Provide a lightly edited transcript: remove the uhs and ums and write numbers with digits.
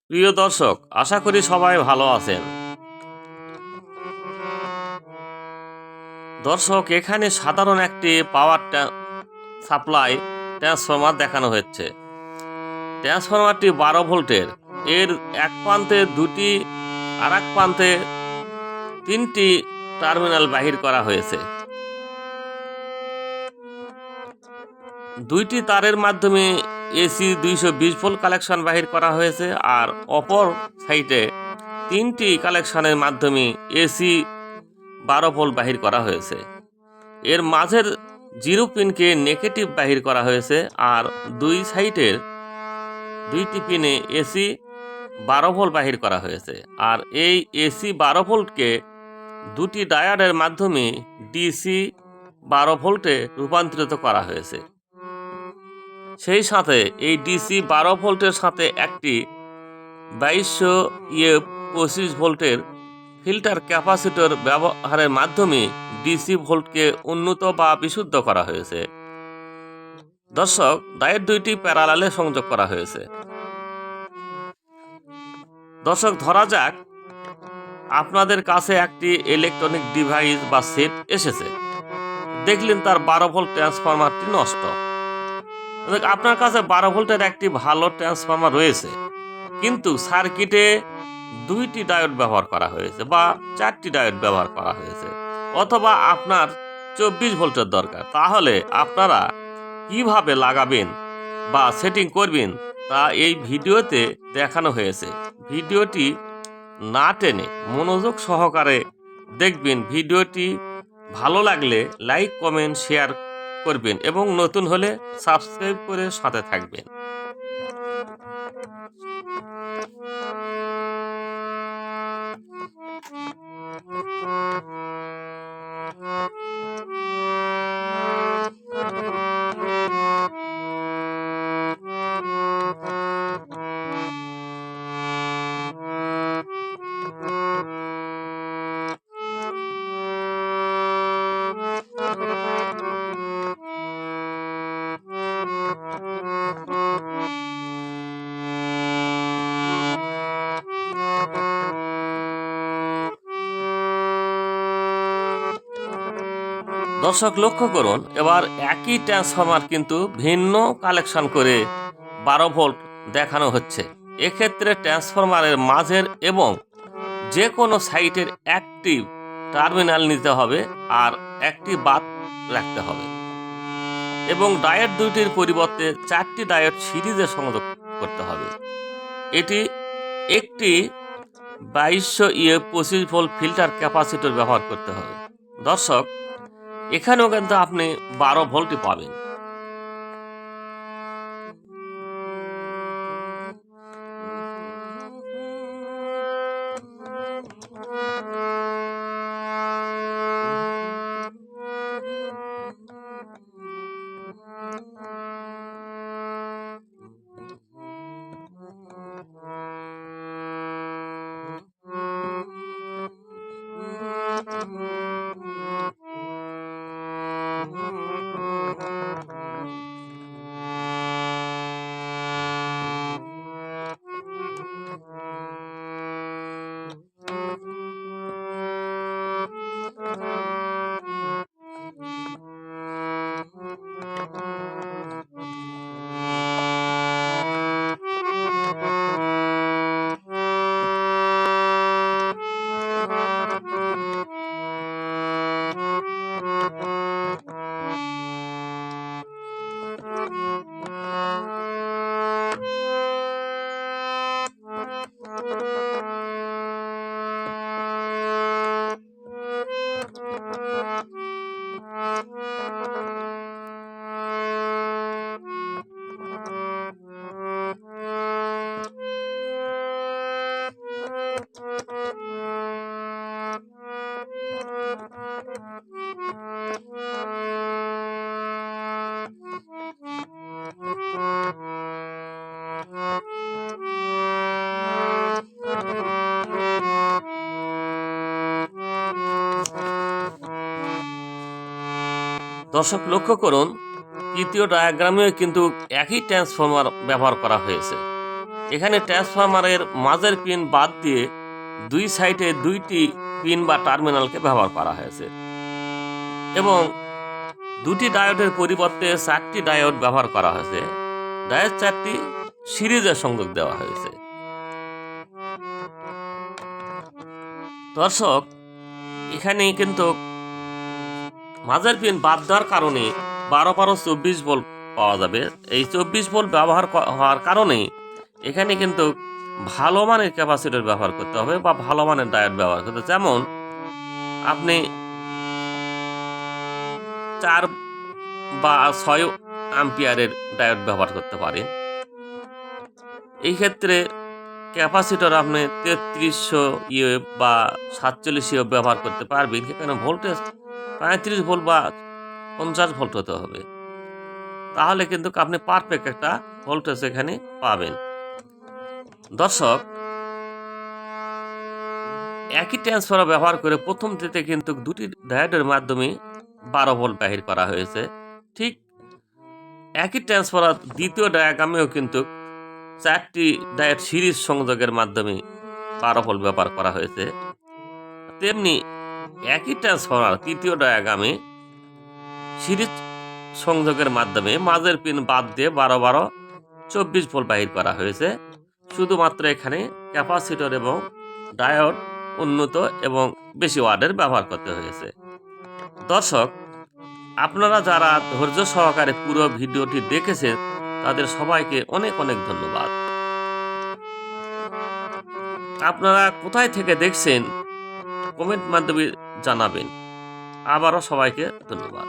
প্রিয় দর্শক, আশা করি সবাই ভালো আছেন। দর্শক, এখানে সাধারণ একটি পাওয়ার সাপ্লাই ট্রান্সফরমার দেখানো হচ্ছে। ট্রান্সফরমারটি 12 ভোল্টের। এর এক প্রান্তে দুটি, আর এক প্রান্তে তিনটি টার্মিনাল বাহির করা হয়েছে। দুইটি তারের মাধ্যমে এসি 220 ভোল্ট কালেকশন বাহির করা হয়েছে, আর অপর সাইডে তিনটি কালেকশনের মাধ্যমে এসি 12 ভোল্ট বাহির করা হয়েছে। এর মাঝের 0 পিনকে নেগেটিভ বাহির করা হয়েছে, আর দুই সাইডের দুইটি পিনে এসি 12 ভোল্ট বাহির করা হয়েছে। আর এই এসি 12 ভোল্টকে দুটি ডায়োডের মাধ্যমে ডিসি 12 ভোল্টে রূপান্তরিত করা হয়েছে। সেই সাথে এই ডিসি 12 ভোল্টের সাথে একটি 2200 25 ভোল্টের ফিল্টার ক্যাপাসিটর ব্যবহারের মাধ্যমে ডিসি ভোল্টকে উন্নত বা বিশুদ্ধ করা হয়েছে। দর্শক, ডায়োড দুইটি প্যারালালে সংযোগ করা হয়েছে। দর্শক, ধরা যাক আপনাদের কাছে একটি ইলেকট্রনিক ডিভাইস বা সেট এসেছে। দেখলেন তার 12 ভোল্ট ট্রান্সফরমারটি নষ্ট। আপনার কাছে 12 ভোল্টের একটি ভালো ট্রান্সফরমার রয়েছে, কিন্তু সার্কিটে দুইটি ডায়োড ব্যবহার করা হয়েছে বা 4টি ডায়োড ব্যবহার করা হয়েছে, অথবা আপনার 24 ভোল্টের দরকার। তাহলে আপনারা কিভাবে লাগাবেন বা সেটিং করবেন তা এই ভিডিওতে দেখানো হয়েছে। ভিডিওটি না টেনে মনোযোগ সহকারে দেখবেন। ভিডিওটি ভালো লাগলে লাইক, কমেন্ট, শেয়ার করবেন এবং নতুন হলে সাবস্ক্রাইব করে সাথে থাকবেন। দর্শক, লক্ষ্য করুন, এবার একই ট্রান্সফরমার কিন্তু ভিন্ন কালেকশন করে 12 ভোল্ট দেখানো হচ্ছে। এক্ষেত্রে ট্রান্সফরমারের মাঝের এবং যে কোনো সাইটের একটি টার্মিনাল নিতে হবে, আর একটি বাদ রাখতে হবে, এবং ডায়োড দুইটির পরিবর্তে 4টি ডায়োড সিরিজে সংযোগ করতে হবে। এটি একটি 2200 25 ভোল্ট ফিল্টার ক্যাপাসিটর ব্যবহার করতে হবে। দর্শক, এখানেও কিন্তু আপনি 12 ভোল্টই পাবেন। দর্শক, লক্ষ্য করুন, তৃতীয় ডায়াগ্রামেও কিন্তু একই ট্রান্সফরমার ব্যবহার করা হয়েছে। এখানে ট্রান্সফরমারের মাঝের পিন বাদ দিয়ে দুই সাইডে দুইটি পিন বা টার্মিনালকে ব্যবহার করা হয়েছে এবং দুটি ডায়োডের পরিবর্তে 4টি ডায়োড ব্যবহার করা হয়েছে। ডায়োড 4টি সিরিজে সংযোগ দেওয়া হয়েছে। দর্শক, এখানে কিন্তু মাঝের পিন বাদ দেওয়ার কারণে 12-24 ভোল্ট পাওয়া যাবে। এই 24 ভোল্ট ব্যবহার হওয়ার কারণে এখানে কিন্তু ভালো মানের ক্যাপাসিটর ব্যবহার করতে হবে বা ভালো মানের ডায়োড ব্যবহার করতে, যেমন আপনি 4 বা 6 অ্যাম্পিয়ারের ডায়োড ব্যবহার করতে পারেন। এই ক্ষেত্রে ক্যাপাসিটর আপনি 3300 ইউএফ বা 47 ইউএফ ব্যবহার করতে পারবেন। এখানে ভোল্টেজ 35 ভোল্ট বা 50 ভোল্ট হতে হবে, তাহলে কিন্তু আপনি পারফেক্ট একটা ভোল্টেজ এখানে পাবেন। দর্শক, একই ট্রান্সফর্মার ব্যবহার করে প্রথম থেকে কিন্তু দুটি ডায়োডের মাধ্যমে 12 ভোল্ট বাহির করা হয়েছে। ঠিক একই ট্রান্সফর্মার দ্বিতীয় ডায়াগ্রামেও কিন্তু 4টি ডায়োড সিরিজ সংযোগের মাধ্যমে 12 ভোল্ট ব্যবহার করা হয়েছে। তেমনি একই ট্রান্সফর্মার তৃতীয় ডায়াগ্রামে সিরিজ সংযোগের মাধ্যমে মাঝের পিন বাদ দিয়ে 12-24 ভোল্ট বাহির করা হয়েছে। শুধুমাত্র এখানে ক্যাপাসিটর এবং ডায়োড উন্নত এবং বেশি ওয়াটের ব্যবহার করতে হয়েছে। দর্শক, আপনারা যারা ধৈর্য সহকারে পুরো ভিডিওটি দেখেছেন তাদের সবাইকে অনেক অনেক ধন্যবাদ। আপনারা কোথায় থেকে দেখছেন কমেন্ট মাধ্যমে জানাবেন। আবারও সবাইকে ধন্যবাদ।